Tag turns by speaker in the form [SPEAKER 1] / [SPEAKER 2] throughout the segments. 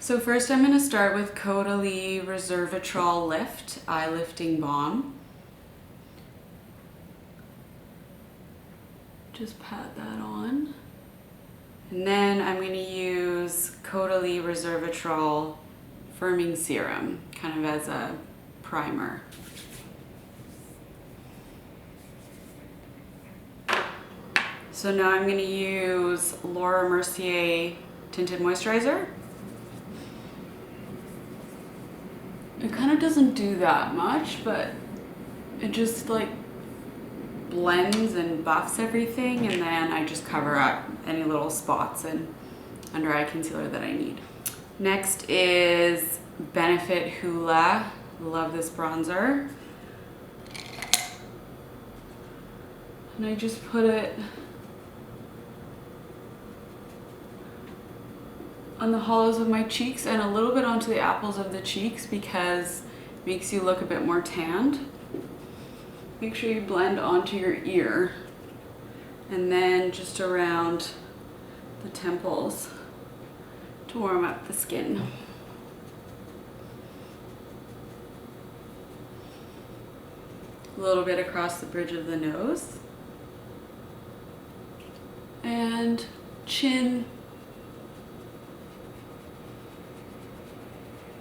[SPEAKER 1] So first I'm going to start with Caudalie Resveratrol Lift Eye Lifting Balm. Just pat that on. And then I'm going to use Caudalie Resveratrol Firming Serum, kind of as a primer. So now I'm going to use Laura Mercier Tinted Moisturizer. It kind of doesn't do that much, but it just like blends and buffs everything, and then I just cover up any little spots and under eye concealer that I need. Next is Benefit Hoola. Love this bronzer. And I just put it on the hollows of my cheeks and a little bit onto the apples of the cheeks because it makes you look a bit more tanned. Make sure you blend onto your ear and then just around the temples to warm up the skin. A little bit across the bridge of the nose and chin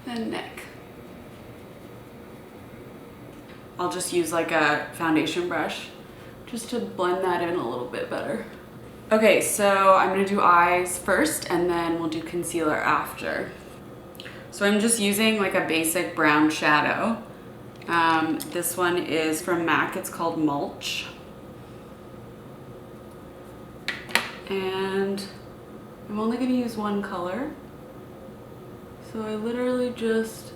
[SPEAKER 1] and neck. I'll just use like a foundation brush just to blend that in a little bit better. Okay, so I'm gonna do eyes first and then we'll do concealer after. So I'm just using like a basic brown shadow. This one is from MAC, it's called Mulch. And I'm only gonna use one color. So I literally just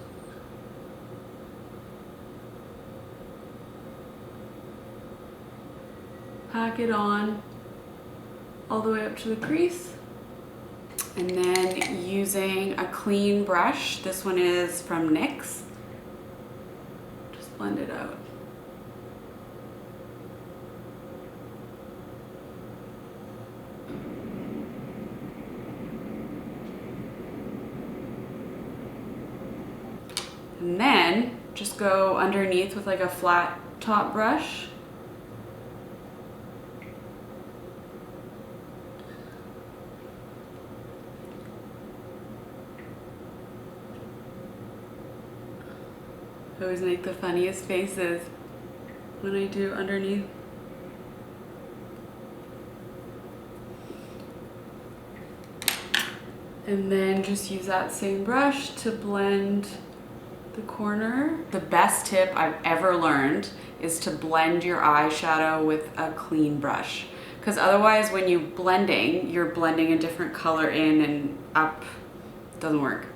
[SPEAKER 1] pack it on all the way up to the crease. And then using a clean brush, this one is from NYX, just blend it out. And then just go underneath with like a flat top brush. I always make the funniest faces when I do underneath. And then just use that same brush to blend the corner. The best tip I've ever learned is to blend your eyeshadow with a clean brush. Because otherwise when you're blending a different color in and up. It doesn't work.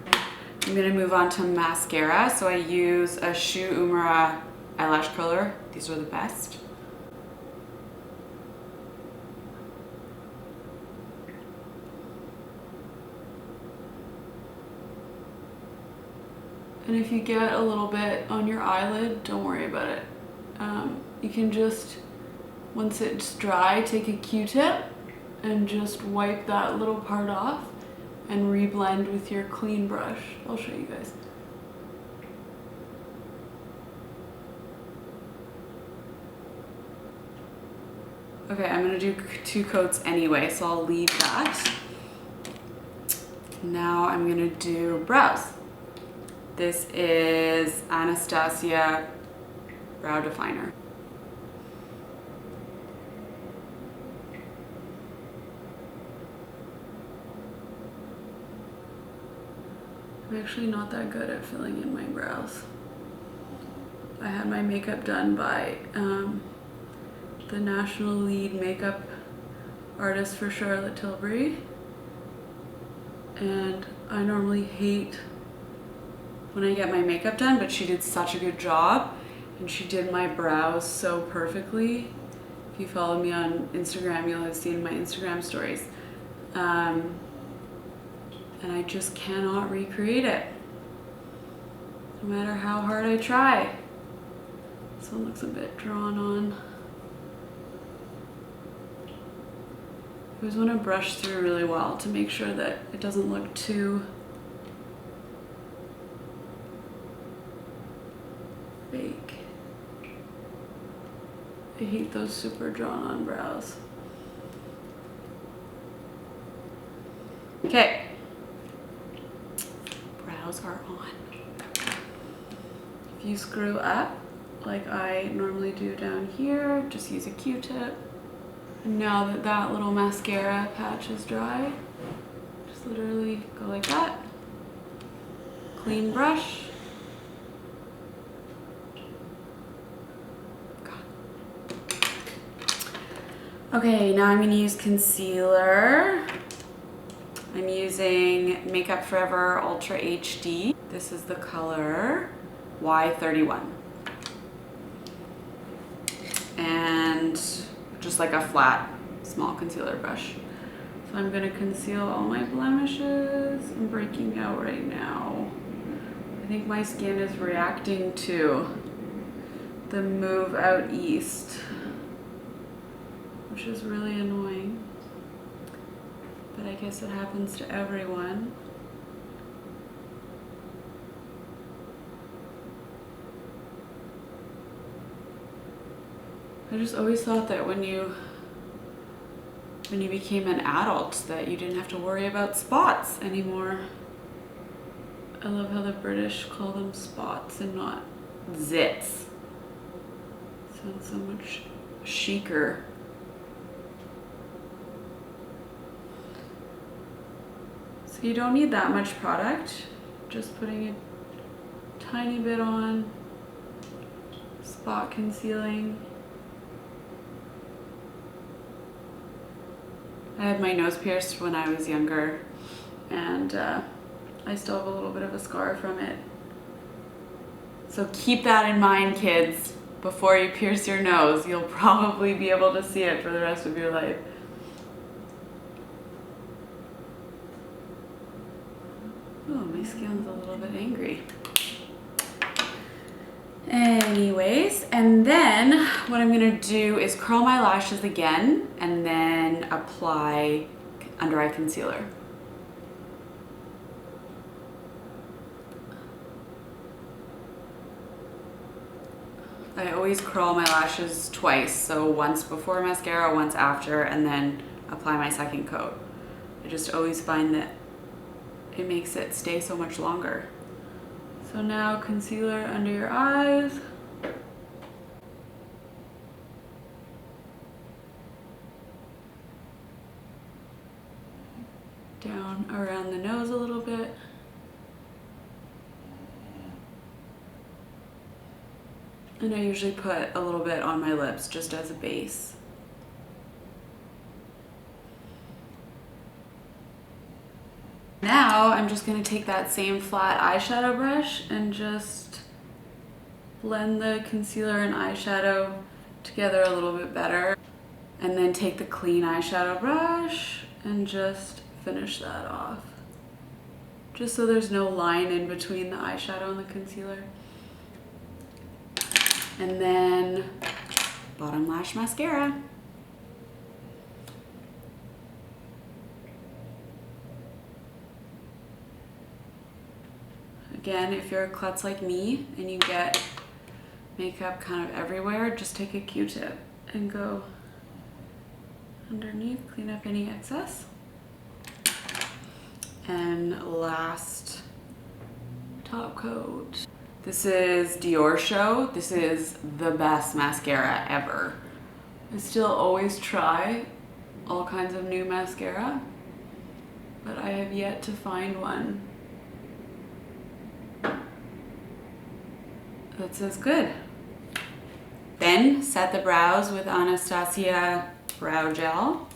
[SPEAKER 1] I'm gonna move on to mascara. So I use a Shu Uemura eyelash curler. These are the best. And if you get a little bit on your eyelid, don't worry about it. You can just, once it's dry, take a Q-tip and just wipe that little part off and reblend with your clean brush. I'll show you guys. Okay, I'm gonna do 2 coats anyway, so I'll leave that. Now I'm gonna do brows. This is Anastacio Brow Definer. I'm actually not that good at filling in my brows. I had my makeup done by the national lead makeup artist for Charlotte Tilbury, and I normally hate when I get my makeup done, but she did such a good job and she did my brows so perfectly. If you follow me on Instagram, you'll have seen my Instagram stories. And I just cannot recreate it, no matter how hard I try. This one looks a bit drawn on. I always want to brush through really well to make sure that it doesn't look too I hate those super drawn on brows. Okay. Brows are on. If you screw up, like I normally do down here, just use a Q-tip. And now that that little mascara patch is dry, just literally go like that. Clean brush. Okay, now I'm gonna use concealer. I'm using Makeup Forever Ultra HD. This is the color Y31. And just like a flat, small concealer brush. So I'm gonna conceal all my blemishes. I'm breaking out right now. I think my skin is reacting to the move out east, which is really annoying. But I guess it happens to everyone. I just always thought that when you became an adult that you didn't have to worry about spots anymore. I love how the British call them spots and not zits. Sounds so much chicer. So you don't need that much product, just putting a tiny bit on, spot concealing. I had my nose pierced when I was younger, and I still have a little bit of a scar from it. So keep that in mind, kids. Before you pierce your nose, you'll probably be able to see it for the rest of your life. Oh, my skin's a little bit angry. Anyways, and then what I'm gonna do is curl my lashes again and then apply under eye concealer. I always curl my lashes twice, so once before mascara, once after, and then apply my second coat. I just always find that it makes it stay so much longer. So now concealer under your eyes. Down around the nose a little bit. And I usually put a little bit on my lips just as a base. Now I'm just going to take that same flat eyeshadow brush and just blend the concealer and eyeshadow together a little bit better. And then take the clean eyeshadow brush and just finish that off. Just so there's no line in between the eyeshadow and the concealer. And then bottom lash mascara. Again, if you're a klutz like me and you get makeup kind of everywhere, just take a Q-tip and go underneath, clean up any excess. And last top coat. This is Dior Show. This is the best mascara ever. I still always try all kinds of new mascara, but I have yet to find one that's as good. Then set the brows with Anastacio brow gel.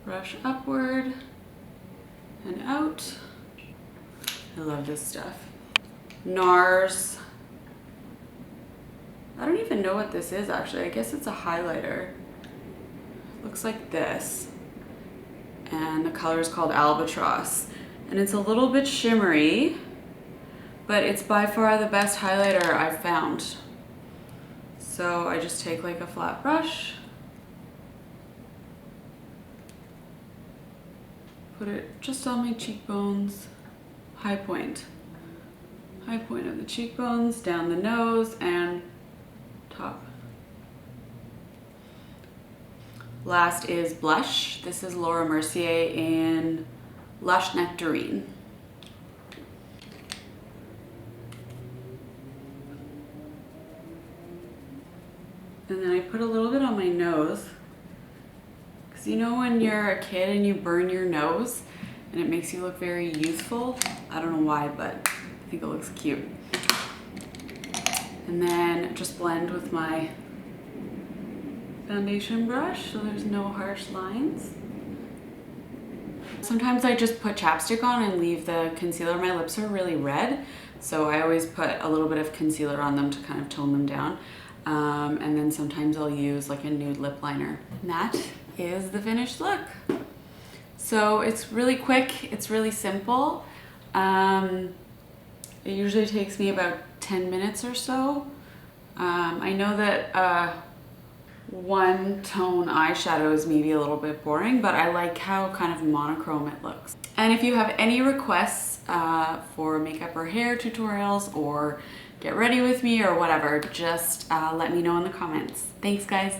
[SPEAKER 1] Brush upward and out. I love this stuff. NARS. I don't even know what this is actually. I guess it's a highlighter. Looks like this. And the color is called Albatross. And it's a little bit shimmery, but it's by far the best highlighter I've found. So I just take like a flat brush, put it just on my cheekbones, high point of the cheekbones, down the nose, and top. Last is blush. This is Laura Mercier in Lush Nectarine. And then I put a little bit on my nose. Because you know when you're a kid and you burn your nose and it makes you look very youthful? I don't know why, but I think it looks cute. And then just blend with my foundation brush so there's no harsh lines. Sometimes I just put chapstick on and leave the concealer. My lips are really red, so I always put a little bit of concealer on them to kind of tone them down. And then sometimes I'll use like a nude lip liner. And that is the finished look. So it's really quick, it's really simple. It usually takes me about 10 minutes or so. I know that one tone eyeshadow is maybe a little bit boring, but I like how kind of monochrome it looks. And if you have any requests for makeup or hair tutorials or get ready with me or whatever, just let me know in the comments. Thanks guys.